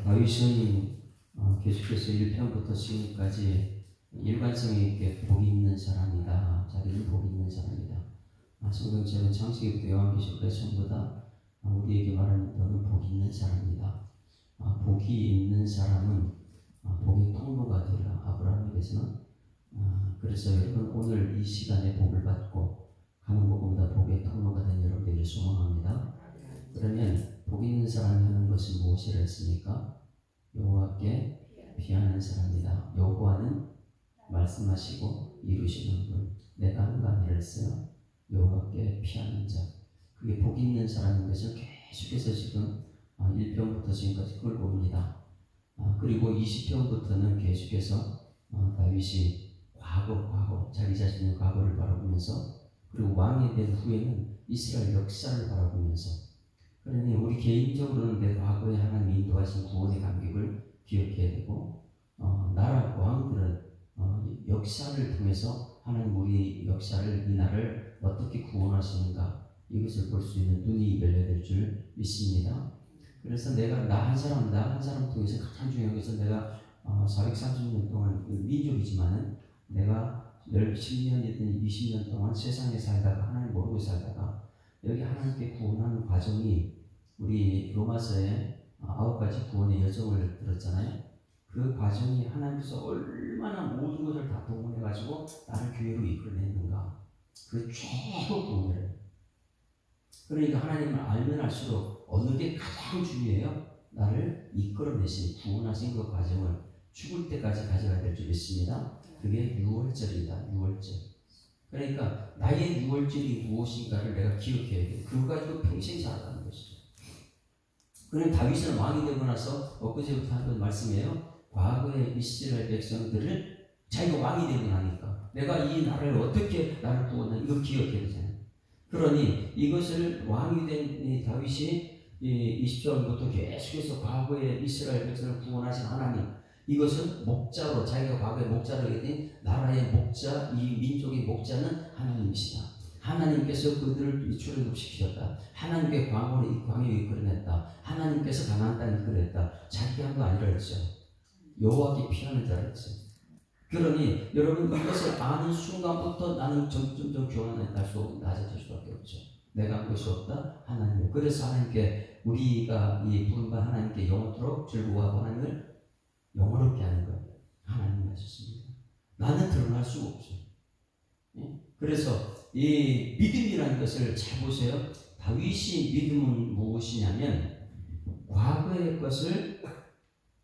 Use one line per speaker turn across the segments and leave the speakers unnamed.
다윗은 계속해서 1편부터 지금까지 일관성 있게 복 있는 사람이다. 자기는 복 있는 사람이다. 성경책은 창세기부터 요한계시록까지 전부 다 우리에게 말하는 너는 복 있는 사람이다. 복이 있는 사람은 복의 통로가 되라. 아브라함에게서는 그래서 여러분 오늘 이 시간에 복을 받고 가는 곳마다 복의 통로가 된 여러분 되기를 소망합니다. 그러면 복 있는 사람이 하는 것은 무엇이라 했습니까? 여호와께 피하는 사람이다. 여호와는 말씀하시고 이루시는 분. 내가 하는 거 아니라 했어요. 여호와께 피하는 자. 그게 복 있는 사람인 것을 계속해서 지금 1편부터 지금까지 끌고 옵니다. 그리고 20편부터는 계속해서 다윗이 과거 자기 자신의 과거를 바라보면서 그리고 왕이 된 후에는 이스라엘 역사를 바라보면서 그러니 우리 개인적으로는 내 과거에 하나님 인도하신 구원의 감격을 기억해야 되고 나라 왕들은 역사를 통해서 하나님 우리 역사를 이 나라를 어떻게 구원하시는가 이것을 볼 수 있는 눈이 열려야 될 줄 믿습니다. 그래서 내가 나 한 사람 통해서 가장 중요한 것은 내가 430년 동안 민족이지만은 내가 10년이든 20년 동안 세상에 살다가 하나님 모르고 살다가 여기 하나님께 구원하는 과정이 우리 로마서에 9가지 구원의 여정을 들었잖아요. 그 과정이 하나님께서 얼마나 모든 것을 다 동원해가지고 나를 교회로 이끌어냈는가. 그 최고 구원을. 그러니까 하나님을 알면 알수록 어느 게 가장 중요해요? 나를 이끌어내신 구원하신 그 과정을 죽을 때까지 가져가야 될 줄 믿습니다. 그게 유월절이다. 유월절. 그러니까 나의 유월절이 무엇인가를 내가 기억해야 돼. 그거 가지고 평생 살아가는 것이죠. 그럼 다윗은 왕이 되고 나서 엊그제부터 하던 말씀이에요. 과거의 이스라엘 백성들을 자기가 왕이 되고 나니까 내가 이 나라를 어떻게 나를 구원하는 이걸 기억해야 되잖아요. 그러니 이것을 왕이 된 다윗이 20절부터 계속해서 과거의 이스라엘 백성을 구원하신 하나님 이것은 목자로 자기가 과거의 목자로 했더니 나라의 목자 이 민족의 목자는 하나님이시다. 하나님께서 그들을 출애굽시키셨다. 하나님께 광야를 이끌어냈다. 하나님께서 가나안 땅을 이끌어냈다. 자기가 한 거 아니라 했죠. 여호와께 피하는 자라 했죠. 그러니 여러분 이것을 아는 순간부터 나는 점점 교만에 낮아질 수밖에 없죠. 내가 한 것이 없다. 하나님. 그래서 하나님께 우리가 이 부른바 하나님께 영원토록 즐거워하고 하나님을 영원롭게 하는 거예요. 하나님 하셨습니다. 나는 드러날 수가 없어요. 그래서 이 믿음이라는 것을 잘 보세요. 다윗이 믿음은 무엇이냐면 과거의 것을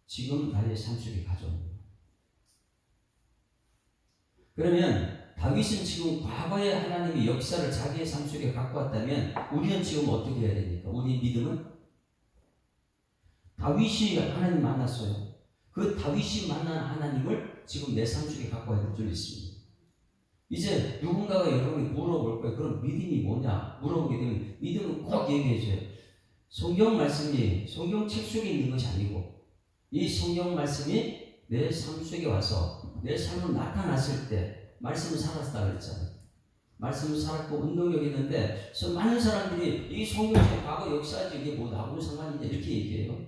지금 나의 삶 속에 가져옵니다. 그러면 다윗은 지금 과거의 하나님의 역사를 자기의 삶 속에 갖고 왔다면 우리는 지금 어떻게 해야 됩니까? 우리 믿음은 다윗이 하나님 만났어요. 그 다윗이 만난 하나님을 지금 내 삶 속에 갖고 와야 될 줄 믿습니다. 이제 누군가가 여러분이 물어볼 거예요. 그럼 믿음이 뭐냐? 물어보게 되면 믿음은 꼭 얘기해줘요. 성경 말씀이 성경책 속에 있는 것이 아니고 이 성경 말씀이 내 삶 속에 와서 내 삶으로 나타났을 때 말씀을 살았다 그랬잖아요. 말씀을 살았고 운동력이 있는데 많은 사람들이 이 성경책 과거 역사지 이게 뭐 나하고 상관이냐 이렇게 얘기해요.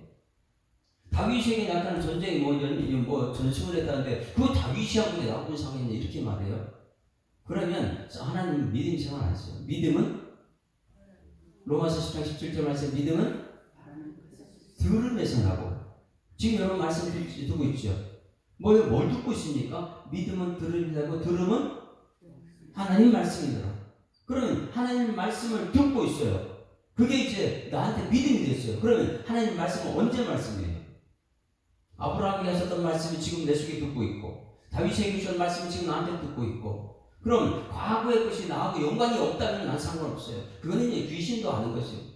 다윗에게 나타난 전쟁이 뭐 전승을 했다는데 그 다윗이하고 나하고 상관이냐 이렇게 말해요. 그러면 하나님 믿음 생활 안 했어요. 믿음은 로마서 10장 17절 말씀 믿음은 들음에서 나고 지금 여러분 말씀 듣고 있죠. 뭘 듣고 있습니까? 믿음은 들음이라고 들음은 하나님 말씀이더라. 그러면 하나님 말씀을 듣고 있어요. 그게 이제 나한테 믿음이 됐어요. 그러면 하나님 말씀은 언제 말씀이에요? 아브라함이 하셨던 말씀이 지금 내 속에 듣고 있고 다윗에게 주신 말씀이 지금 나한테 듣고 있고 그럼 과거의 것이 나하고 연관이 없다면 난 상관없어요. 그거는 이제 귀신도 아는 것이에요.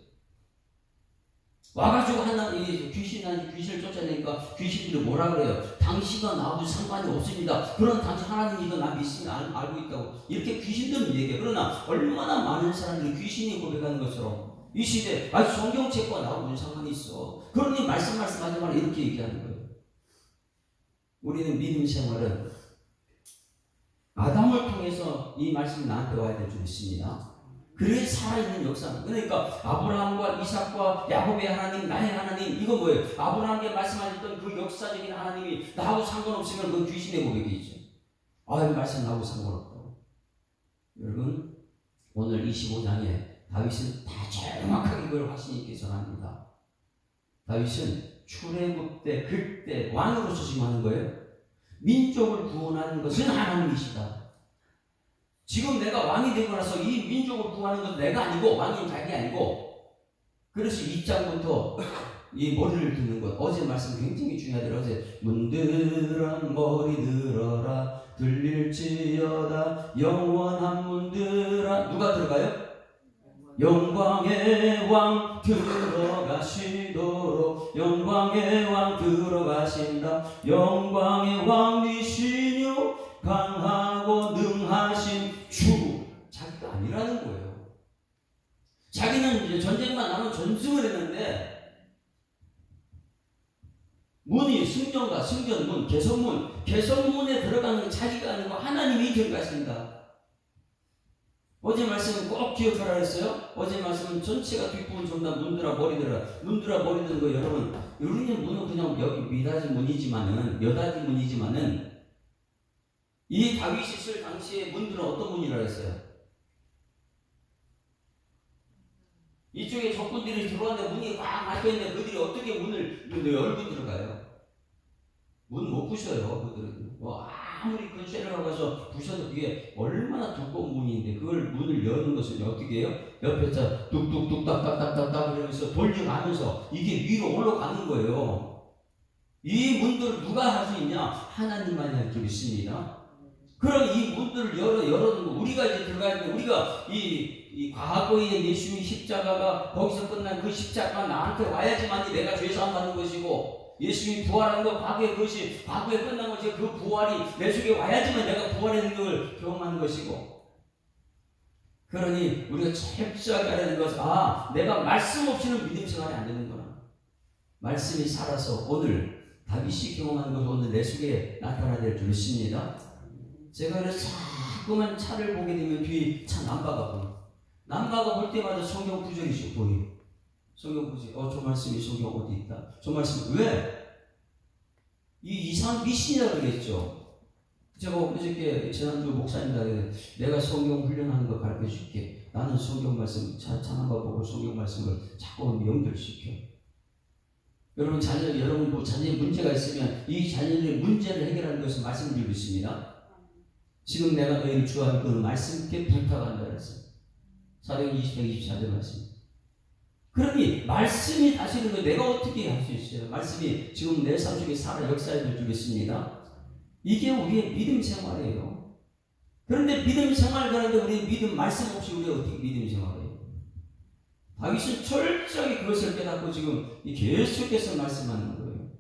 와가지고 하나님 귀신을 쫓아내니까 귀신들이 뭐라 그래요? 당신과 나하고 상관이 없습니다. 그런 당신 하나님 이거 나 믿습니다. 알고 있다고 이렇게 귀신들은 얘기해요. 그러나 얼마나 많은 사람들이 귀신이 고백하는 것처럼 이 시대에 성경책과 나하고 무슨 상관이 있어? 그러니 말씀하지 마라 이렇게 얘기하는 거예요. 우리는 믿음 생활은 아담을 통해서 이 말씀이 나한테 와야 될 줄 믿습니다. 그래 살아있는 역사입니다. 그러니까 아브라함과 이삭과 야곱의 하나님, 나의 하나님, 이거 뭐예요? 아브라함께 말씀하셨던 그 역사적인 하나님이 나하고 상관없으면 그건 귀신의 고백이죠. 말씀 나하고 상관없다고. 여러분, 오늘 25장에 다윗은 다 정확하게 그걸 확신 있게 전합니다. 다윗은 출애굽 때 그때 왕으로서 지금 하는 거예요. 민족을 구원하는 것은 하나님이시다. 지금 내가 왕이 되고 나서 이 민족을 구하는 건 내가 아니고 왕인 자기 아니고, 그래서 2장부터 이 머리를 듣는 것, 어제 말씀 굉장히 중요하더라고요. 어제 문들아 머리 들어라 들릴지어다 영원한 문들아. 누가 들어가요? 영광의 왕 들어가시도록. 영광의 왕 들어가신다. 영광의 왕이시뇨 강하고 능하신 주. 자기가 아니라는 거예요. 자기는 이제 전쟁만 나면 전승을 했는데, 문이 승전과 승전문, 개선문에 들어가는 자기가 아니고 하나님이 들어가신다. 어제 말씀은 꼭 기억하라 했어요. 어제 말씀은 전체가 뒷부분 전부 다 문드라 머리 들어. 문드라 머리 드는 거 여러분, 우리는 문은 그냥 여기 미닫이 문이지만은, 여닫이 문이지만은, 이 다윗이 쓸 당시에 문들은 어떤 문이라 했어요? 이쪽에 적군들이 들어왔는데 문이 꽉 막혀있는데 그들이 어떻게 문을 열고 들어가요? 문 못 부셔요. 그들은 아무리 근처에 가서 부셔도 그게 얼마나 두꺼운 문인데, 그걸 문을 여는 것은 어떻게 해요? 옆에서 뚝뚝뚝 딱딱딱딱딱 이러면서 돌려가면서 이게 위로 올라가는 거예요. 이 문들을 누가 할 수 있냐? 하나님만이 할 줄 있습니다. 그럼 이 문들을 열어두고 우리가 이제 들어가야 되는데, 우리가 이 과거의 예수의 십자가가 거기서 끝난 그 십자가가 나한테 와야지만이 내가 죄사함 받는 것이고, 예수님이 부활한 거 그것이 과거에 끝난 것이, 그 부활이 내 속에 와야지만 내가 부활의 능력을 경험하는 것이고. 그러니 우리가 철저하게 알아야 되는 것은, 내가 말씀 없이는 믿음 생활이 안 되는구나. 말씀이 살아서 오늘 다윗이 경험하는 것이 오늘 내 속에 나타나야 될 줄 믿습니다. 제가 그래서 자꾸만 차를 보게 되면 뒤에 차 남바가 보여. 남바가 볼 때마다 성경 구절이 보여. 성경 구절. 저 말씀이 성경 어디 있다. 저 말씀 왜? 이 이상 미신이라고 그랬죠. 제가 어저께 지난주 목사님들에게 내가 성경 훈련하는 거 가르쳐 줄게. 나는 성경 말씀 차 남바 보고 성경 말씀을 자꾸 연결시켜. 여러분 자녀의 문제가 있으면 이 자녀들의 문제를 해결하는 것은 말씀을 드리고 있습니다. 지금 내가 너희를 주하는 그 말씀께 부탁한다 그랬어요. 사도행 20장 24절 말씀. 그러니 말씀이 다시는 거 내가 어떻게 할 수 있어요? 말씀이 지금 내 삶 속에 살아 역사해 줄 줄 있습니다. 이게 우리의 믿음 생활이에요. 그런데 믿음 생활 그런데 우리 믿음 말씀 없이 우리가 어떻게 믿음 생활해요? 다윗은 철저하게 그것을 깨닫고 지금 계속해서 말씀하는 거예요.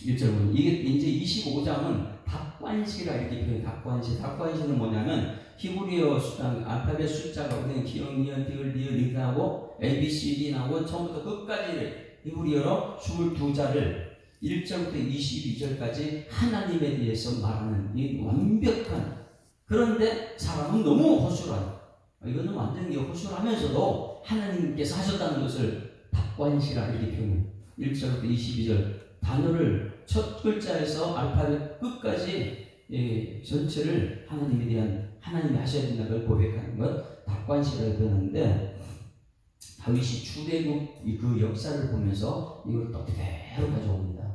1절은 이게 이제 25장은 답관시라 이렇게 표현해요. 답관시는 뭐냐면 히브리어 알파벳 숫자가 우리는 기억, 니은, 디귿, 리을, 리드하고 A, B, C, D 나오고 처음부터 끝까지를 히브리어로 22자를 1절부터 22절까지 하나님에 대해서 말하는 이 완벽한, 그런데 사람은 너무 허술한, 이거는 완전히 허술하면서도 하나님께서 하셨다는 것을 답관시라 이렇게 표현해요. 1절부터 22절 단어를 첫 글자에서 알파벳 끝까지 전체를 하나님에 대한, 하나님이 하셔야 된다는 걸 고백하는 것 답관시라고 표현하는데, 다윗이 출애굽 그 역사를 보면서 이걸 또 그대로 가져옵니다.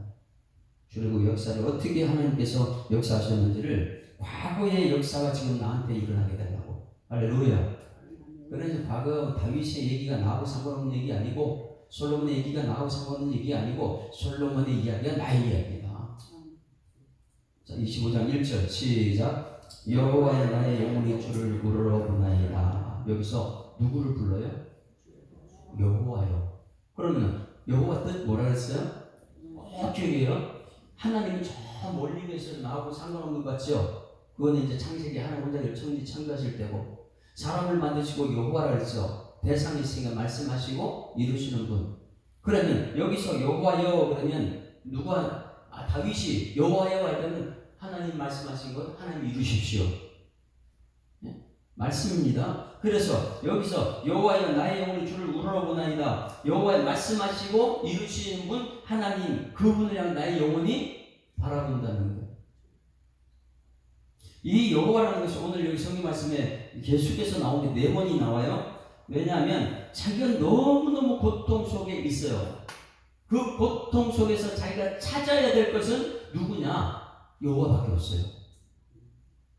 출애굽 역사를 어떻게 하나님께서 역사하셨는지를, 과거의 역사가 지금 나한테 일어나게 되려고. 할렐루야. 그래서 과거 다윗의 얘기가 나하고 상관없는 얘기 아니고, 솔로몬의 얘기가 나하고 상관없는 얘기 아니고, 솔로몬의 이야기가 나의 이야기다. 자, 25장 1절 시작. 여호와여 나의 영혼이 주를 부르러보나이다. 여기서 누구를 불러요? 여호와요. 그러면 여호와 뜻 뭐라 그랬어요? 기억해요. 하나님은 저 멀리 계셔서 나하고 상관없는 것 같죠? 그거는 이제 창세기 하나님 혼자 창조하실 때고, 사람을 만드시고 여호와라 그랬죠. 대상이 있으니까 말씀하시고 이루시는 분. 그러면 여기서 여호와여 그러면 누가, 다윗이 여호와여 할 때는 하나님 말씀하신 것 하나님 이루십시오. 네? 말씀입니다. 그래서 여기서 여호와여 나의 영혼이 주를 우러러보나이다. 여호와의 말씀하시고 이루시는 분 하나님, 그분을 향해 나의 영혼이 바라본다는 거예요. 이 여호와라는 것이 오늘 여기 성경 말씀에 계속해서 나오게 4번이 나와요. 왜냐하면 자기가 너무너무 고통 속에 있어요. 그 고통 속에서 자기가 찾아야 될 것은 누구냐? 여호와밖에 없어요.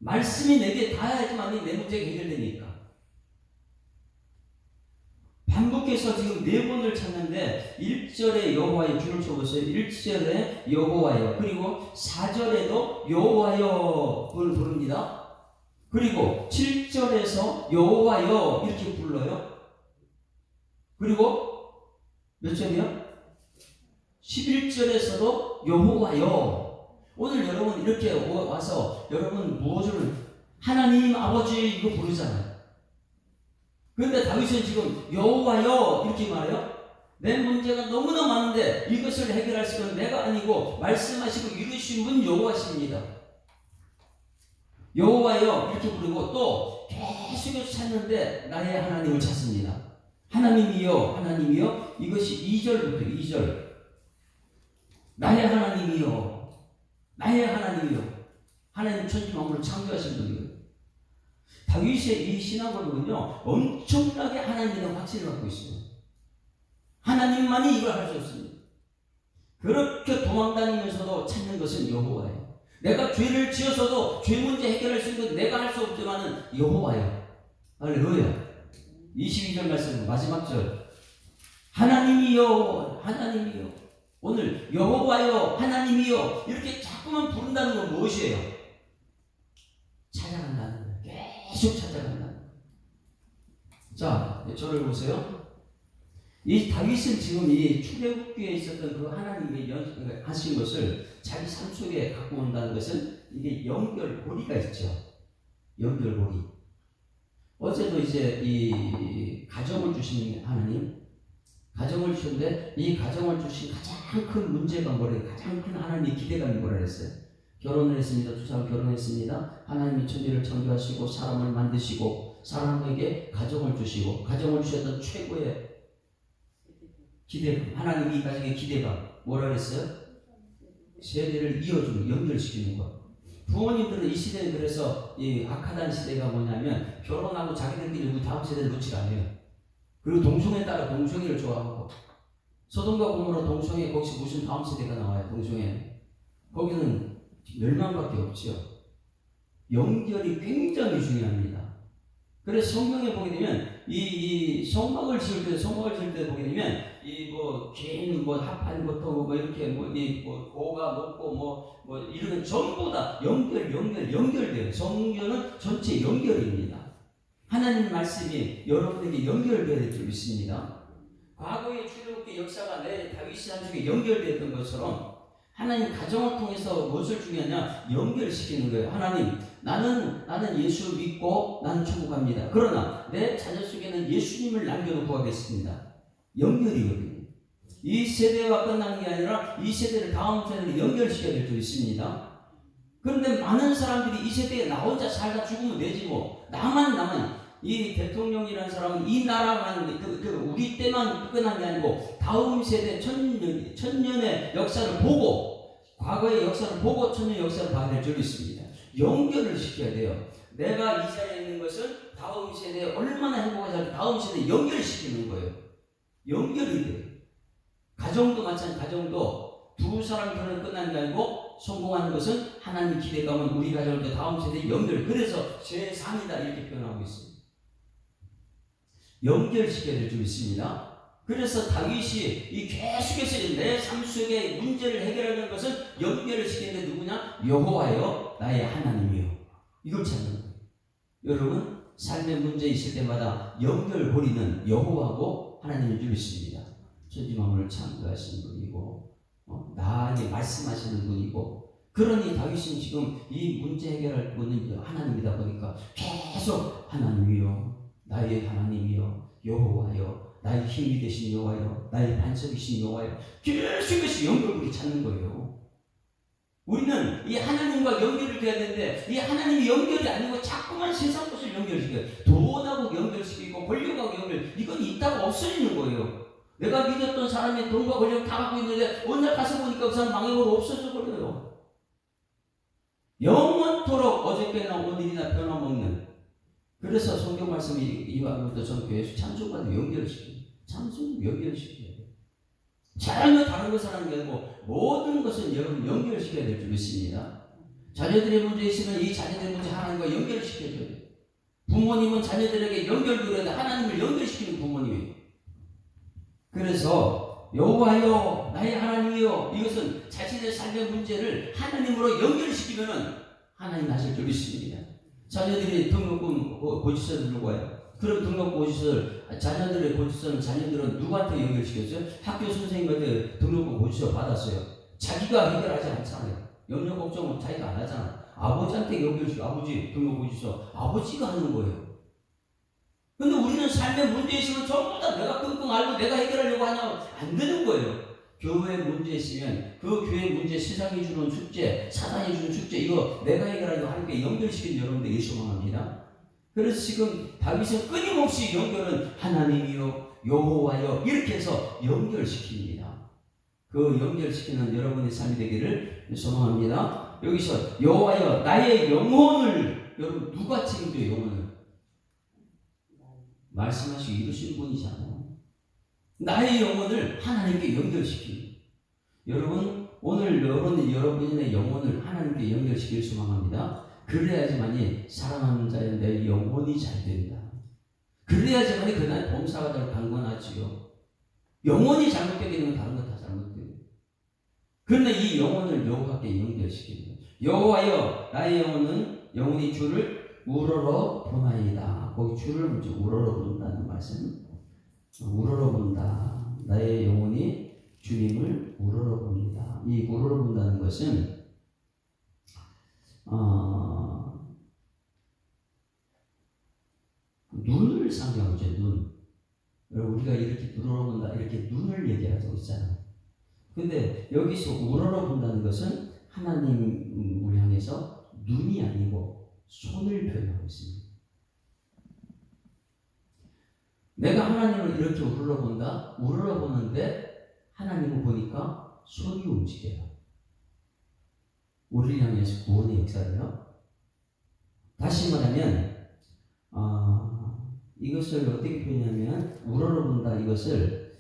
말씀이 내게 닿아야지만 내 문제가 해결되니까. 반복해서 지금 4번을 찾는데 1절에 여호와의 줄을 쳐보세요. 1절에 여호와여, 그리고 4절에도 여호와여 를 부릅니다. 그리고 7절에서 여호와여 이렇게 불러요. 그리고 몇 절이요? 11절에서도 여호와여. 오늘 여러분 이렇게 와서 여러분 무엇을 하나님 아버지 이거 부르잖아요. 그런데 다윗은 지금 여호와여 이렇게 말해요. 내 문제가 너무나 많은데 이것을 해결할 수는 내가 아니고 말씀하시고 이루신 분 여호와십니다. 여호와여 이렇게 부르고 또 계속해서 찾는데 나의 하나님을 찾습니다. 하나님이여 하나님이여. 이것이 2절부터 2절. 나의 하나님이여 나의 하나님이여. 하나님 천지 만물을 창조하신 분이에요. 다윗의 이 신앙으로는요 엄청나게 하나님에 대한 확신을 갖고 있어요. 하나님만이 이걸 할 수 없습니다. 그렇게 도망다니면서도 찾는 것은 여호와예요. 내가 죄를 지어서도 죄 문제 해결할 수 있는 건 내가 할 수 없지만은 여호와예요. 할렐루야. 22절 말씀 마지막 절. 하나님이여 하나님이여. 오늘 여호와여 하나님이여 이렇게 자꾸만 부른다는 건 무엇이에요? 찾아간다는 거예요. 계속 찾아간다는 거예요. 자, 저를 보세요. 이 다윗은 지금 이 출애굽기에 있었던 그 하나님의 하신 것을 자기 삶 속에 갖고 온다는 것은 이게 연결고리가 있죠. 연결고리. 어제도 이제 이 가정을 주신 하나님, 가정을 주셨는데 이 가정을 주신 가장 큰 문제가 뭐래요? 가장 큰 하나님의 기대감이 뭐라 그랬어요? 결혼을 했습니다. 2사람 결혼했습니다. 하나님이 천지를 창조하시고 사람을 만드시고 사람에게 가정을 주시고 가정을 주셨던 최고의 기대감, 하나님이 이 가정의 기대감 뭐라 그랬어요? 세대를 이어주는, 연결시키는 것. 부모님들은 이 시대는 그래서 이 악하다는 시대가 뭐냐면 결혼하고 자기들끼리 다음 세대를 놓지 않아요. 그리고 동성애에 따라 동성애를 좋아하고 소돔과 고모라 동성애 거기서 무슨 다음 세대가 나와요. 동성애 거기는 멸망밖에 없죠. 연결이 굉장히 중요합니다. 그래서 성경에 보게 되면 이 성막을 지을 때 보게 되면 이 뭐 개인 뭐 합한 것도 뭐 이렇게 뭐 고가 높고 뭐 이런 전부 다 연결돼요. 성경은 전체 연결입니다. 하나님 말씀이 여러분에게 연결되어 있습니다. 과거의 출애굽기 역사가 내 다윗의 삶 속에 연결되었던 것처럼 하나님 가정을 통해서 무엇을 중요하냐? 연결시키는 거예요. 하나님, 나는 예수 믿고 나는 천국 갑니다. 그러나 내 자녀 속에는 예수님을 남겨놓고 가겠습니다. 연결이거든요. 이 세대와 끝나는 게 아니라 이 세대를 다음 세대를 연결시켜야 될 줄 있습니다. 그런데 많은 사람들이 이 세대에 나 혼자 살다 죽으면 되지 뭐. 나만 이 대통령이라는 사람은 이 나라만 우리 때만 끝난 게 아니고 다음 세대 천년의 역사를 보고 과거의 역사를 보고 천년의 역사를 봐야 될 줄 있습니다. 연결을 시켜야 돼요. 내가 이 자리에 있는 것은 다음 세대에 얼마나 행복한지 다음 세대에 연결시키는 거예요. 연결이 돼요. 가정도 마찬가지. 가정도 두 사람 결혼 끝난 게 아니고 성공하는 것은 하나님 기대감은 우리 가정을 다음 세대에 연결. 그래서 제3이다 이렇게 표현하고 있습니다. 연결시켜야 될 줄 있습니다. 그래서 다윗이 이 계속해서 내 삶 속의 문제를 해결하는 것은 연결을 시키는 게 누구냐? 여호와여 나의 하나님이요. 이걸 찾는 거예요. 여러분 삶의 문제 있을 때마다 연결고리는 여호와고 하나님을 줄 있습니다. 천지만물을 창조하시는 분이고 나에게 말씀하시는 분이고 그러니 다윗은 지금 이 문제 해결할 분은 하나님이다 보니까 계속 하나님이요 나의 하나님이요 여호와여 나의 힘이 되신 여호와여 나의 반석이신 여호와여 계속해서 연결고리 찾는 거예요. 우리는 이 하나님과 연결이 돼야 되는데 이 하나님이 연결이 아니고 자꾸만 세상 것을 연결시켜요. 돈하고 연결시키고 권력하고 이건 있다고 없어지는 거예요. 내가 믿었던 사람의 돈과 권력 다 갖고 있는데 어느 날 가서 보니까 그 사람 망해버려 없어져 버려요. 영원토록 어저께나 오늘이나 변함없는. 그래서 성경 말씀이 이와부터 전 교회에서 찬송과도 연결시켜요. 찬송 연결시켜요. 전혀 다른 것을 하는 게 아니고 모든 것은 여러분 연결시켜야 될 줄 믿습니다. 자녀들의 문제 있으면 이 자녀들의 문제 하나님과 연결시켜줘야 돼요. 부모님은 자녀들에게 연결되어야 돼. 하나님을 연결시키는 부모님이에요. 그래서 여호와여 나의 하나님이여, 이것은 자신의 삶의 문제를 하나님으로 연결시키면 하나님 하실 줄 믿습니다. 자녀들이 등록금 고지서를 들고 와요. 그럼 등록금 고지서를 자녀들의 고지서는 자녀들은 누구한테 연결시켰어요? 학교 선생님한테 등록금 고지서 받았어요. 자기가 해결하지 않잖아요. 염려 걱정은 자기가 안 하잖아. 아버지한테 연결시켜. 아버지 등록 고지서 아버지가 하는 거예요. 근데 우리는 삶의 문제 있으면 전부 다 내가 끙끙 앓고 내가 해결하려고 하냐면 안 되는 거예요. 교회 문제 있으면 그 교회 문제, 세상이 주는 숙제, 사단이 주는 숙제, 이거 내가 해결하려고 하니까 연결시킨 여러분들이 소망합니다. 그래서 지금 다윗은 끊임없이 연결은 하나님이요 여호와여 이렇게 해서 연결시킵니다. 그 연결시키는 여러분의 삶이 되기를 소망합니다. 여기서 여호와여 나의 영혼을, 여러분 누가 책임져요? 영혼을 말씀하시고 이루신 분이잖아요. 나의 영혼을 하나님께 연결시키는. 여러분 오늘 여러분의 영혼을 하나님께 연결시킬 소망합니다. 그래야지만이 사랑하는 자의 내 영혼이 잘 된다. 그래야지만이 그날 범사가 잘 강건하지요. 영혼이 잘못되게 되면 다른 거 다 잘못돼요. 그런데 이 영혼을 여호와께 연결시키는 거예요. 여호와여 나의 영혼이 주를 우러러 보나이다. 거기 주를 먼저 우러러 본다는 말씀. 우러러 본다. 나의 영혼이 주님을 우러러 봅니다. 이 우러러 본다는 것은 눈을 상징하죠. 눈. 우리가 이렇게 우러러 본다, 이렇게 눈을 얘기하고 있잖아요. 근데 여기서 우러러 본다는 것은 하나님을 향해서 눈이 아니고 손을 표현하고 있습니다. 내가 하나님을 이렇게 우러러 본다, 우러러 보는데 하나님을 보니까 손이 움직여요. 우리를 향해서 구원의 역사를요. 다시 말하면 이것을 어떻게 표현하면 우러러 본다, 이것을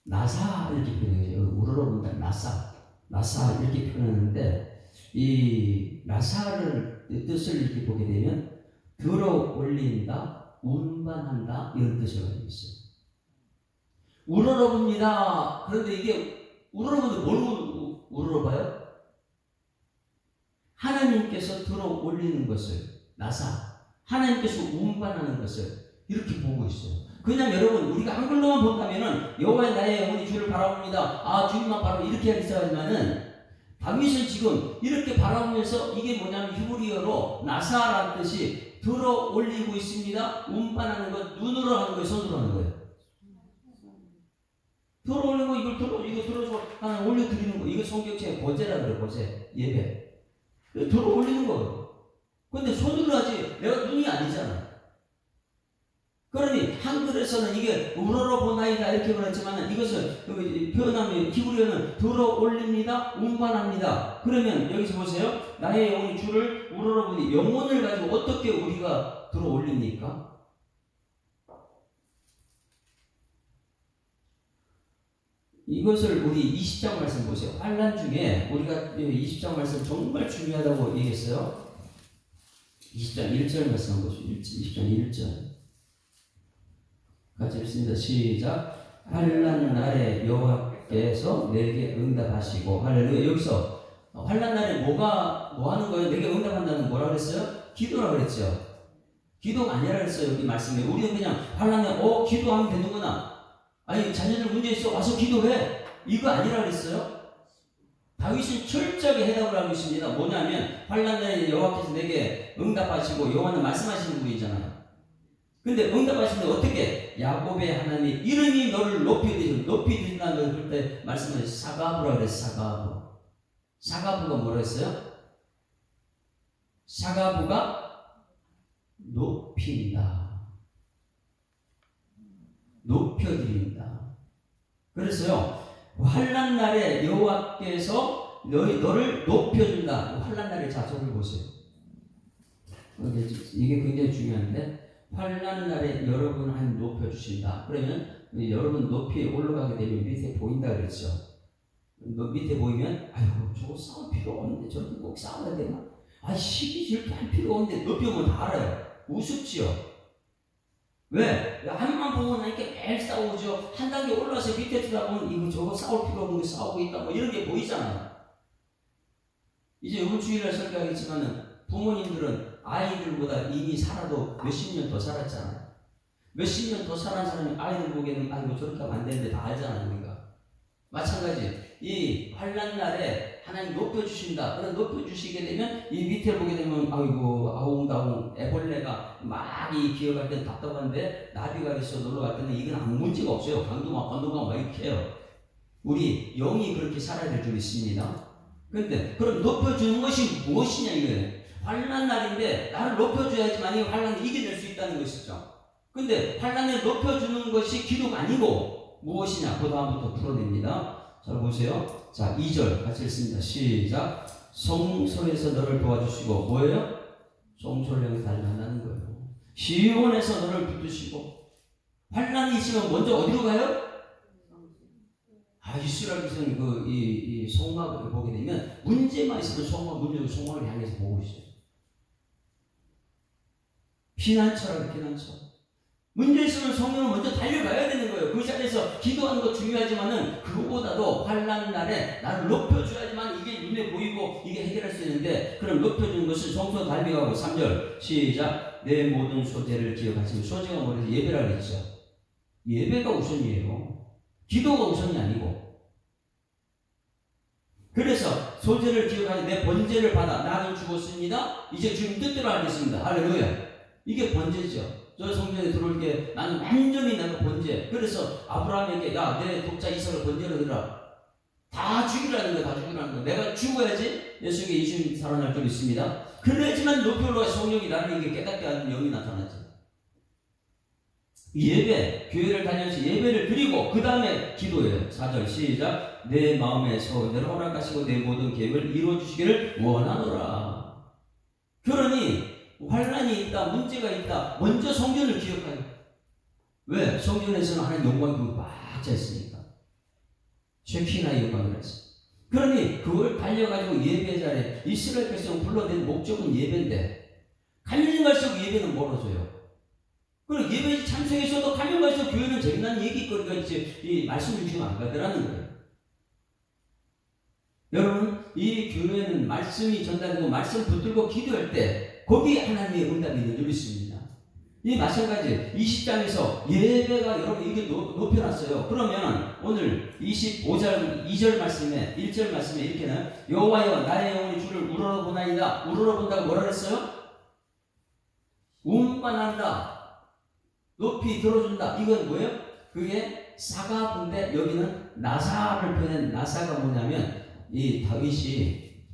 나사 이렇게 표현해요. 우러러 본다, 나사 이렇게 표현하는데 이 나사를 뜻을 이렇게 보게 되면 들어 올린다, 운반한다 이런 뜻을 가지고 있어요. 우러러 봅니다. 그런데 이게 우러러 보는데 뭘 우러러 봐요? 하나님께서 들어 올리는 것을, 나사, 하나님께서 운반하는 것을 이렇게 보고 있어요. 그냥 여러분 우리가 한글로만 본다면은 여호와의 나의 영혼이 주를 바라봅니다. 주님만 바라보 이렇게 하겠지만은 다윗은 지금 이렇게 바라보면서 이게 뭐냐면 히브리어로 나사라는 뜻이 들어 올리고 있습니다. 운반하는 것, 눈으로 하는 거예요, 손으로 하는 거예요. 들어 올리고 이거 들어서 하나 올려드리는 거. 이거 성경책에 보제라 그래, 보제. 예배. 들어 올리는 거예요. 근데 손으로 하지, 내가 눈이 아니잖아. 그러니 한글에서는 이게 우러러 보나이다 이렇게 말했지만 이것을 표현하면 히브리어는 들어 올립니다, 운반합니다. 그러면 여기서 보세요. 나의 영혼이 주를 우러러 보니, 영혼을 가지고 어떻게 우리가 들어 올립니까? 이것을 우리 20장 말씀 보세요. 환난 중에 우리가 20장 말씀 정말 중요하다고 얘기했어요. 20장 1절 말씀 보시죠. 20장 1절. 같이 읽습니다. 시작. 환난 날에 여호와께서 내게 응답하시고. 할렐루야. 여기서 환난 날에 뭐 하는 거예요? 내게 응답한다는 뭐라 그랬어요? 기도라 그랬죠. 기도가 아니라 그랬어요. 여기 말씀에. 우리는 그냥 환난에 기도하면 되는구나. 아니 자녀들 문제 있어 와서 기도해. 이거 아니라 그랬어요. 다윗은 철저하게 해답을 하고 있습니다. 뭐냐면 환난 날에 여호와께서 내게 응답하시고, 여호와는 말씀하시는 분이잖아요. 근데 응답하시는데 어떻게? 야곱의 하나님 이름이 너를 높이 드신다는 걸 그때 말씀하신 사가브라 그랬어요. 사가브. 사가부가 뭐라 했어요? 사가부가 높인다. 높여드린다. 그래서요, 환난 날에 여호와께서 너를 높여준다. 환난 날의 자소를 보세요. 이게 굉장히 중요한데, 환난 날에 여러분을 하나님 높여주신다. 그러면 여러분 높이 올라가게 되면 밑에 보인다 그랬죠. 밑에 보이면 아유 저거 싸울 필요 없는데 저렇게 꼭 싸워야 되나? 아 시기 저렇게 할 필요 없는데 높이 오면 다 알아요. 우습지요. 왜? 한만 보고 나니까 매일 싸우죠. 한 단계 올라와서 밑에 쳐다보면 이거 저거 싸울 필요 없는 게 싸우고 있다 뭐 이런 게 보이잖아요. 이제 이번 주일날 설교하겠지만은 부모님들은 아이들보다 이미 살아도 몇십 년 더 살았잖아요. 몇십 년 더 살아난 사람이 아이들 보기에는 아이고 저렇게 하면 안 되는데 다 알잖아요. 우리가. 마찬가지 이 환난 날에 하나님 높여주신다. 그런 높여주시게 되면 이 밑에 보게 되면 아이고 아웅다웅 애벌레가 막 이 기어갈 때는 답답한데 나비가 있어 놀러갈 때는 이건 아무 문제가 없어요. 강도막 건도막 막 이렇게 해요. 우리 영이 그렇게 살아야 될 줄 믿습니다. 그런데 그럼 높여주는 것이 무엇이냐 이거예요. 환난 날인데 나를 높여줘야지만 이 환난을 이겨낼 수 있다는 것이죠. 근데 환난을 높여주는 것이 기도가 아니고 무엇이냐? 그 다음부터 풀어냅니다. 자 보세요. 자 2절 같이 읽습니다. 시작. 성소에서 너를 도와주시고 뭐예요? 성소를 향해 달려간다는 거예요. 시온에서 너를 붙드시고 환난이 있으면 먼저 어디로 가요? 이스라엘 백성이 이 성막을 보게 되면 문제만 있으면 성막을 향해서 보고 있어요. 피난처라고 피난처. 문제 있으면 성령은 먼저 달려가야 되는 거예요. 그 자리에서 기도하는 거 중요하지만은 그거보다도 환난 날에 나를 높여줘야지만 이게 눈에 보이고 이게 해결할 수 있는데 그럼 높여주는 것은 성소 달려가고 3절 시작. 내 모든 소재를 기억하시면 소재가 뭐래서 예배라 그랬죠. 예배가 우선이에요. 기도가 우선이 아니고. 그래서 소재를 기억하니 내 번제를 받아 나는 죽었습니다. 이제 주님 뜻대로 하겠습니다. 할렐루야. 이게 번제죠. 저 성전에 들어올 때 나는 완전히 내가 번제. 그래서 아브라함에게 야 내 독자 이삭을 번제로 드라. 다 죽이라는 거야. 다 죽이라는 거야. 내가 죽어야지 예수에게 예수님 살아날 줄 있습니다. 그래야지만 높이 올라가 성령이 나를 이게 깨닫게 하는 영이 나타나죠. 예배, 교회를 다니면서 예배를 드리고 그 다음에 기도해요. 4절 시작. 내 마음에 소원대로 허락하시고 내 모든 계획을 이루어주시기를 원하노라. 그러니 환난이 있다, 문제가 있다. 먼저 성전을 기억하요. 왜? 성전에서는 하나님 영광이 막 차있으니까. 쉐키나의 영광을 했어. 그러니 그걸 달려가지고 예배 자리에 이스라엘 백성 불러낸 목적은 예배인데 가면 갈수록 예배는 멀어져요. 그리고 예배에 참석해서도 가면 갈수록 교회는 재미난 얘기거리가 이제 이 말씀을 지금 안 가더라는 거예요. 여러분 이 교회는 말씀이 전달되고 말씀 붙들고 기도할 때 거기에 하나님의 응답이 있는 줄 믿습니다. 이 마찬가지 20장에서 예배가 여러분 이게 높여놨어요. 그러면 오늘 25절 2절 말씀에 1절 말씀에 이렇게는 여호와여 나의 영혼이 주를 우러러보나이다. 우러러본다고 뭐라 그랬어요? 운반한다. 높이 들어준다. 이건 뭐예요? 그게 사가부인데 여기는 나사를 표현한 나사가 뭐냐면 이 다윗이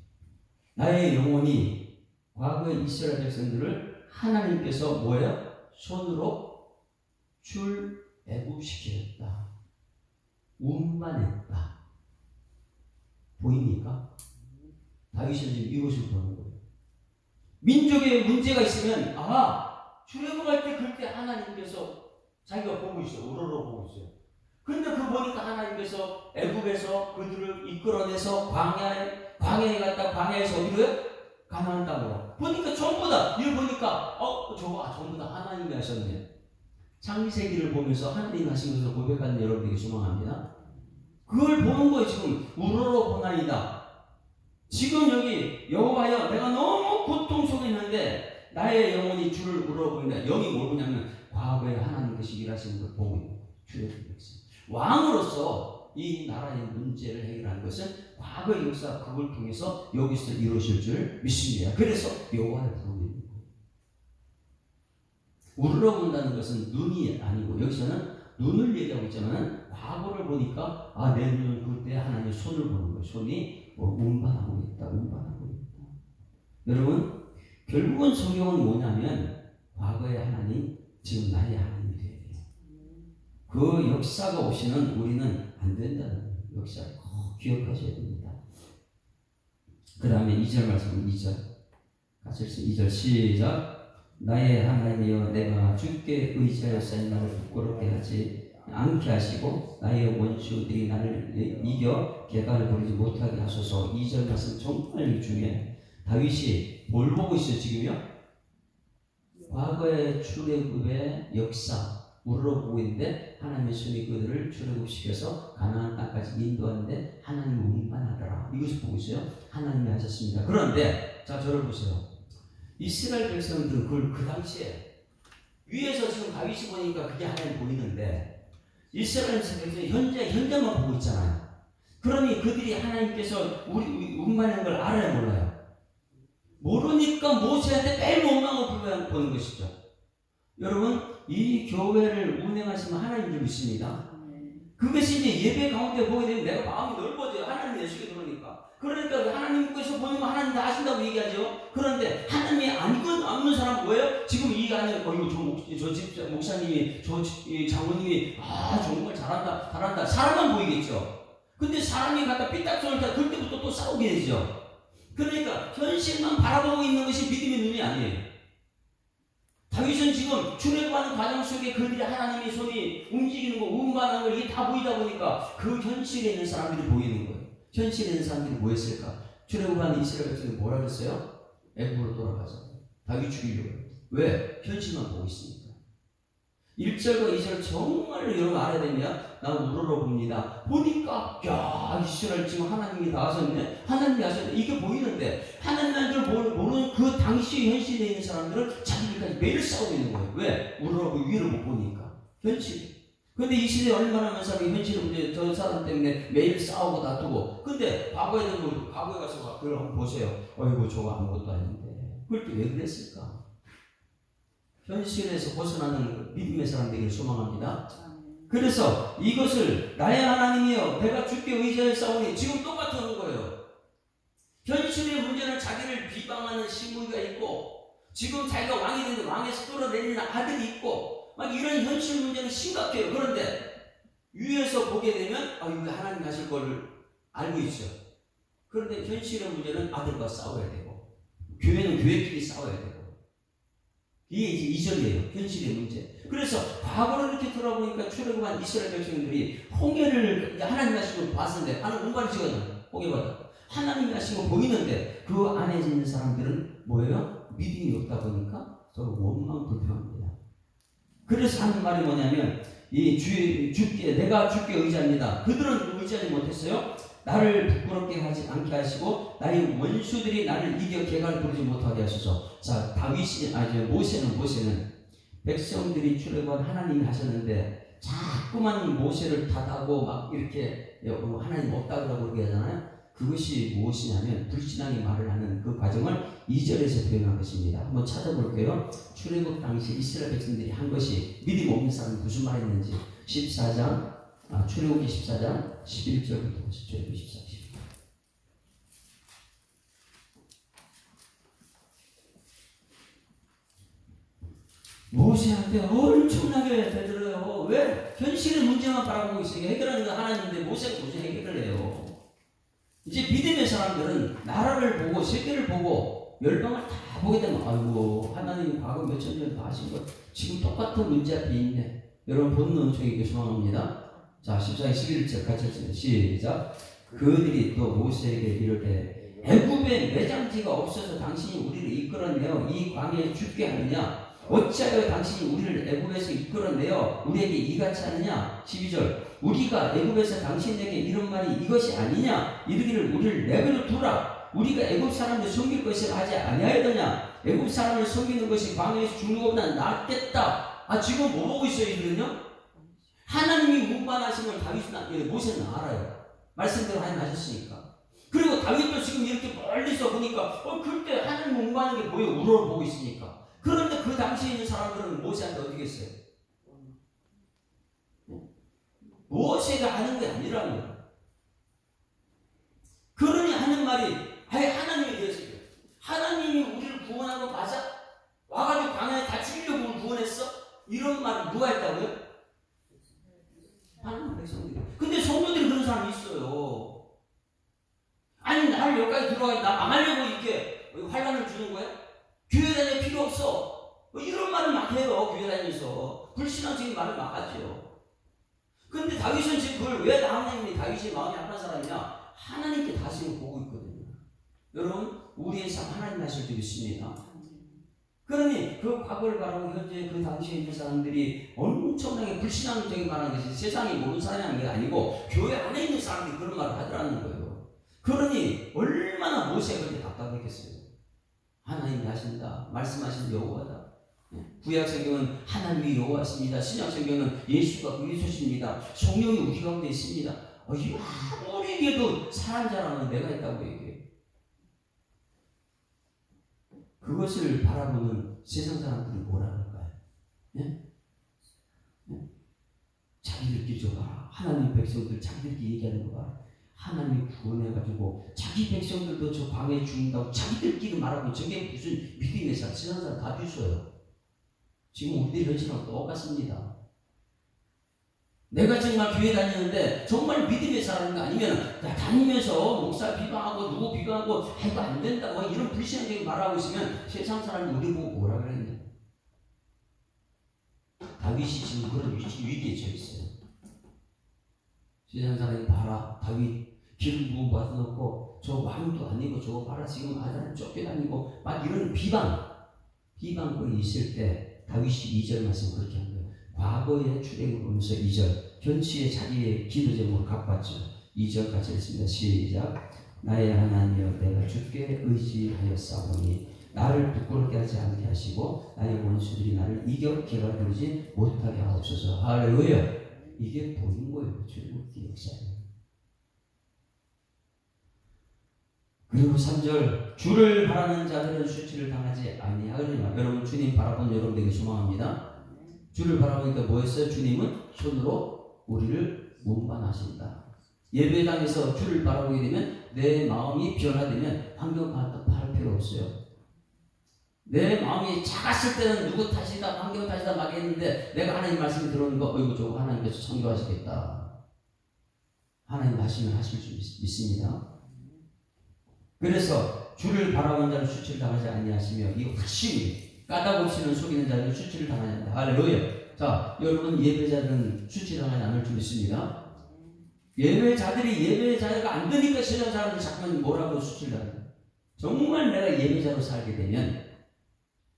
나의 영혼이 과거 이스라엘 백성들을 하나님께서 뭐예요? 손으로 출애굽시켰다. 운반했다. 보입니까? 다윗은 지금 이것을 보는 거예요. 민족에 문제가 있으면 출애굽할 때 그때 하나님께서 자기가 보고 있어. 우러러 보고 있어요. 근데 그 보니까 하나님께서 애굽에서 그들을 이끌어내서 광야에 갔다 광야에서 어디로요? 가나안 땅으로. 보니까 전부 다 이걸 보니까 전부 다 하나님이 하셨네. 창세기를 보면서 하나님 하신 것을 고백하는 여러분에게 소망합니다. 그걸 보는 거예요. 지금 우러러 보나이다. 지금 여기 여호와여 내가 너무 고통 속에 있는데 나의 영혼이 주를 우러러보인다. 영이 뭘 보냐면 과거에 하나님께서 일하시는 걸 보고 있는 거예요. 왕으로서 이 나라의 문제를 해결하는 것은 과거의 역사 그걸 통해서 여기서 이루어질 줄 믿습니다. 그래서 여호와를 부르고 있는 거예요. 우러러본다는 것은 눈이 아니고 여기서는 눈을 얘기하고 있지만 과거를 보니까 내 눈은 그때 하나님의 손을 보는 거예요. 손이 운반하고 있다. 여러분, 결국은 성경은 뭐냐면 과거의 하나님, 지금 나의 하나님이 돼야 돼요. 그 역사가 없이는 우리는 안 된다는 거예요. 역사를 꼭 기억하셔야 됩니다. 그 다음에 2절 말씀, 2절 같이 읽습니다. 2절 시작. 나의 하나님이여 내가 주께 의지하여 나를 부끄럽게 하지 않게 하시고 나의 원수들이 나를 이겨 개가를 부리지 못하게 하소서. 2절 말씀 정말 중요해요. 다윗이 뭘 보고 있어요 지금요? 과거의 출애굽의 역사 우러러보고 있는데 하나님의 손이 그들을 출애굽시켜서 가나안 땅까지 인도하는데 하나님이 운반하더라. 이것을 보고 있어요. 하나님이 하셨습니다. 그런데 자 저를 보세요. 이스라엘 백성들은 그걸 그 당시에 위에서 지금 다윗이 보니까 그게 하나님 보이는데 이스라엘 백성이 현재만 보고 있잖아요. 그러니 그들이 하나님께서 우리 운반하는 걸 알아야 몰라요. 모르니까 모세한테 매일 원망을 보는 것이죠. 여러분, 이 교회를 운행하시면 하나님 좀 있습니다. 그것이 이제 예배 가운데 보게 되면 내가 마음이 넓어져요. 하나님 내시게 들어오니까. 그러니까 하나님께서 보면 하나님 다 하신다고 얘기하죠. 그런데 하나님이 없는 사람은 뭐예요? 지금 이 안에 저 집 목사님이 저 장모님이 정말 잘한다 사람만 보이겠죠. 근데 사람이 갖다 삐딱선을 다 그때부터 또 싸우게 되죠. 그러니까 현실만 바라보고 있는 것이 믿음의 눈이 아니에요. 다윗은 지금 출애굽하는 과정 속에 그들이 하나님의 손이 움직이는 거, 운반하는 걸 이게 다 보이다 보니까 그 현실에 있는 사람들이 보이는 거예요. 현실에 있는 사람들이 뭐 했을까? 출애굽하는 이스라엘 백성이 뭐라 그랬어요? 애굽으로 돌아가자. 다윗 죽이려고 해요. 왜? 현실만 보고 있으니까. 1절과 2절 정말 여러분 알아야 됩니다. 나는 우러러봅니다. 보니까 이스라엘 지금 하나님이 나서네, 하나님이 하셨네, 이게 보이는데 하나님의 줄 모르는 그 당시 현실에 있는 사람들은 자기들까지 매일 싸우고 있는 거예요. 왜? 우러러보고 위를 못 보니까. 현실. 근데 이 시대에 얼마나 많은 사람이 현실을 문제 저 사람 때문에 매일 싸우고 다투고. 근데 과거에 가서 그걸 한번 보세요. 어이구 저거 아무것도 아닌데 그럴 때 왜 그랬을까? 현실에서 벗어나는 믿음의 사람 되기를 소망합니다. 그래서 이것을 나의 하나님이여 내가 주께 의지하여 싸우니 지금 똑같은 거예요. 현실의 문제는 자기를 비방하는 시므이가 있고 지금 자기가 왕이 되는데 왕에서 끌어내리는 아들이 있고 막 이런 현실 문제는 심각해요. 그런데 위에서 보게 되면 이거 하나님 하실 걸 알고 있죠. 그런데 현실의 문제는 아들과 싸워야 되고 교회는 교회끼리 싸워야 되고 이게 이제 2절이에요. 현실의 문제. 그래서 과거를 이렇게 돌아보니까 출애굽한 이스라엘 백성들이 홍해를 하나님 하신 걸 봤는데 하나님 운반이 지거든. 홍해바다. 하나님이 하신 거 보이는데 그 안에 있는 사람들은 뭐예요? 믿음이 없다 보니까 서로 원망 불평합니다. 그래서 하는 말이 뭐냐면 내가 주께 의지합니다. 그들은 의지하지 못했어요. 나를 부끄럽게 하지 않게 하시고 나의 원수들이 나를 이겨 개가를 부르지 못하게 하소서. 자, 모세는 백성들이 출애굽한 하나님이 하셨는데 자꾸만 모세를 탓하고 막 이렇게 하나님 없다고 그러게 하잖아요. 그것이 무엇이냐면 불신앙의 말을 하는 그 과정을 2절에서 표현한 것입니다. 한번 찾아볼게요. 출애굽 당시 이스라엘 백성들이 한 것이 믿음 없는 사람이 무슨 말 했는지 출애굽기 14장 11절부터 보십시오. 14절. 모세한테 엄청나게 되들어요. 왜? 현실의 문제만 바라보고 있으니까 해결하는 건 하나님인데 모세가 무슨 해결을 해요. 이제 믿음의 사람들은 나라를 보고 세계를 보고 열방을 다 보게 되면 하나님이 과거 몇천 년 다 하신 것 지금 똑같은 문제 앞에 있네. 여러분 본능 저에게 소망합니다. 자 14장 11절 같이 읽습니다. 시작. 그들이 또 모세에게 이르되 애굽에 매장지가 없어서 당신이 우리를 이끌어내어 이 광야에 죽게 하느냐? 어찌하여 당신이 우리를 애굽에서 이끌어내어 우리에게 이같이 하느냐? 12절. 우리가 애굽에서 당신에게 이런 말이 이것이 아니냐? 이르기를 우리를 내버려 두라. 우리가 애굽 사람을 섬길 것을 하지 아니하였느냐? 애굽 사람을 섬기는 것이 광야에서 죽는 것보다 낫겠다. 지금 뭐 보고 있어요 이들은요? 하나님이 운반하신 걸 모세는 알아요. 말씀대로 하나님 하셨으니까. 그리고 다윗도 지금 이렇게 멀리서 보니까 그때 하나님 운반하는 게 보여. 우러러보고 있으니까. 그런데 그 당시에 있는 사람들은 모세한테 어떻게 했어요? 모세가 하는 게 아니라는 거예요. 그러니 하는 말이 아예 하나님에 대해서 하나님이 우리를 구원한 거 맞아? 와가지고 광야에 다 죽이려고 우리 구원했어? 이런 말을 누가 했다고요? 하나님 백성들이. 근데 성도들이 그런 사람이 있어요. 아니 나를 여기까지 들어가 나 망하려고 이렇게 환란을 주는 거야? 교회 다닐 필요 없어. 이런 말을 막 해요. 교회 다니면서 불신앙적인 말을 막 하죠. 그런데 다윗은 지금 그걸 왜 하나님이 다윗의 마음이 약한 사람이냐? 하나님께 다시 보고 있거든요. 여러분 우리의 삶 하나님 하실 줄 믿습니다. 그러니 그 과거를 바라고 현재 그 당시에 있는 사람들이 엄청나게 불신앙적인 말하는 것이 세상이 모르는 사람이 하는 게 아니고 교회 안에 있는 사람들이 그런 말을 하더라는 거예요. 그러니 얼마나 모세가 그렇게 답답했겠어요. 하나님이 하신다. 말씀하신 여호와다. 구약 성경은 하나님이 여호와십니다. 신약 성경은 예수가 그리스도십니다. 성령이 우리 가운데 있습니다. 아무리 얘기해도 사람 자랑은 내가 했다고 얘기해요. 그것을 바라보는 세상 사람들이 뭐라 그럴까요? 예? 예? 자기들끼리 저 봐라. 하나님 백성들 자기들끼리 얘기하는 거 봐라. 하나님이 구원해가지고 자기 백성들도 저 광야에 죽는다고 자기들끼리 말하고 저게 무슨 믿음의 삶, 세상 사람 다 비웃어요. 지금 우리들 현실하고 똑같습니다. 내가 정말 교회 다니는데 정말 믿음의 사람인가 아니면 다니면서 목사 비방하고 누구 비방하고 이거 안 된다고 이런 불신앙적인 말하고 있으면 세상 사람이 우리 보고 뭐라 그랬냐? 다윗이 지금 그런 위기에 처해 있어요. 세상 사람이 봐라 다윗 기름 부음 받아놓고 저 왕도 아니고 저거 봐라 지금 아들을 쫓겨다니고 막 이런 비방거리 있을 때 다윗이 2절 말씀 그렇게 한 거예요. 과거의 출애굽을 보면서 2절 견치의 자기의 기도 제목을 갖고 왔죠. 2절 같이 했습니다. 시작. 나의 하나님이여 내가 주께 의지하였사오니 나를 부끄럽게 하지 않게 하시고 나의 원수들이 나를 이겨 개가 부르지 못하게 하옵소서. 할렐루야. 이게 보인 거예요. 출애굽기 역사에. 그리고 3절 주를 바라는 자들은 수치를 당하지 아니하리라. 여러분 주님 바라보는 여러분에게 소망합니다. 주를 바라보니까 뭐였어요? 주님은 손으로 우리를 운반하신다. 예배당에서 주를 바라보게 되면 내 마음이 변화되면 환경 탓할 필요 없어요. 내 마음이 작았을 때는 누구 탓이다 환경 탓이다 막 했는데 내가 하나님 말씀이 들어오는 거 어이구 저거 하나님께서 창조하시겠다. 하나님 하시면 하실 줄 믿습니다. 그래서 주를 바라보는 자는 수치를 당하지 아니하시며 이 확실히 까닭 없이는 속이는 자는 수치를 당하지 않는다. 할렐루야. 자, 여러분 예배자들은 수치를 당하지 않을 줄 믿습니다. 예배자가 안 되니까 세상 사람들이 자꾸만 뭐라고 수치를 당해요. 정말 내가 예배자로 살게 되면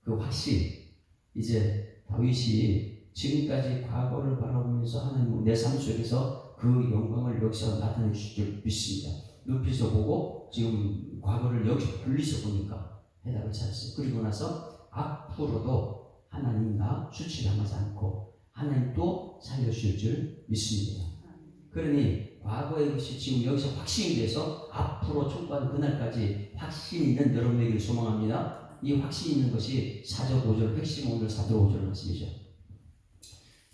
그 확실히 이제 다윗이 지금까지 과거를 바라보면서 하나님 내 삶 속에서 그 영광을 역사로 나타내 주실 줄 믿습니다. 눕혀서 보고 지금 과거를 여기서 분리해서 보니까 해답을 찾았어요. 그리고 나서 앞으로도 하나님 나 수치당하지 않고 하나님 또 살려주실 줄 믿습니다. 그러니 과거의 것이 지금 여기서 확신이 돼서 앞으로 촉구하는 그날까지 확신이 있는 여러분에게 소망합니다. 이 확신이 있는 것이 4절 5절 핵심 오늘 4절 5절 말씀이죠.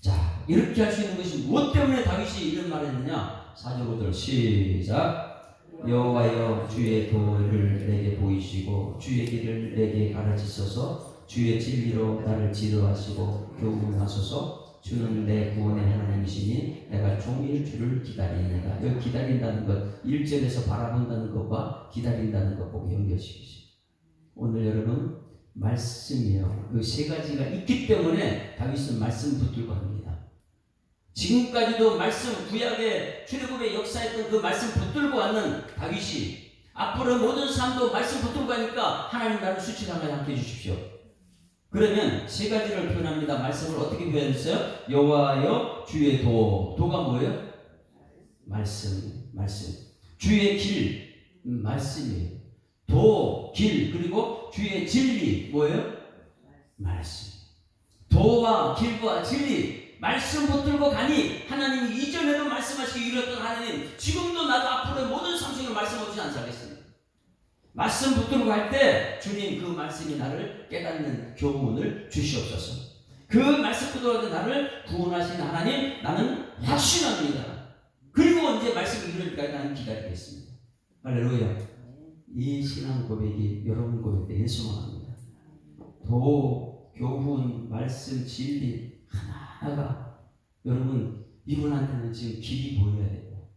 자, 이렇게 할 수 있는 것이 무엇 때문에 다윗이 이런 말을 했느냐? 4절 5절 시작. 여호와여 주의 도를 내게 보이시고 주의 길을 내게 가르치소서. 주의 진리로 나를 지도하시고 교훈하소서. 주는 내 구원의 하나님이시니 내가 종일 주를 기다리는가. 여기 기다린다는 것 1절에서 바라본다는 것과 기다린다는 것 보고 연결시키죠. 오늘 여러분 말씀이에요. 그 세 가지가 있기 때문에 다윗은 말씀 붙들고 합니다. 지금까지도 말씀 구약의 출애굽의 역사했던 그 말씀 붙들고 왔는 다윗이 앞으로 모든 삶도 말씀 붙들고 가니까 하나님 나를 수치당하지 않게 해주십시오. 그러면 세 가지를 표현합니다. 말씀을 어떻게 표현했어요? 여호와여 주의 도가 뭐예요? 말씀. 주의 길 말씀이에요. 길 그리고 주의 진리 뭐예요? 말씀. 도와 길과 진리 말씀 붙들고 가니 하나님이 이전에도 말씀하시기 이르렀던 하나님 지금도 나도 앞으로의 모든 삶 속에 말씀 없이 안 살겠습니다. 말씀 붙들고 갈 때 주님 그 말씀이 나를 깨닫는 교훈을 주시옵소서. 그 말씀 붙들고 갈 때 나를 구원하신 하나님 나는 확신합니다. 그리고 이제 말씀이 이룰 때까지 나는 기다리겠습니다. 할렐루야. 이 신앙 고백이 여러분 고백 되길 소망합니다. 도, 교훈, 말씀, 진리 하나하나가 여러분 이분한테는 지금 길이 보여야 되고,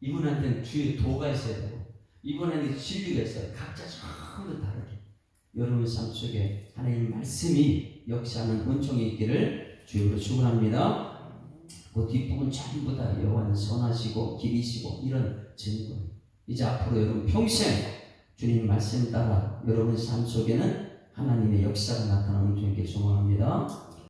이분한테는 주의 도가 있어야 되고, 이분한테는 진리가 있어야, 각자 전부 다르게 여러분 삶 속에 하나님의 말씀이 역사하는 은총이 있기를 주님으로 축원합니다. 그 뒷부분 전부 다 여호와는 선하시고 길이시고 이런 증거. 이제 앞으로 여러분 평생 주님 말씀 따라 여러분 삶 속에는 하나님의 역사가 나타나는 주님께 소망합니다.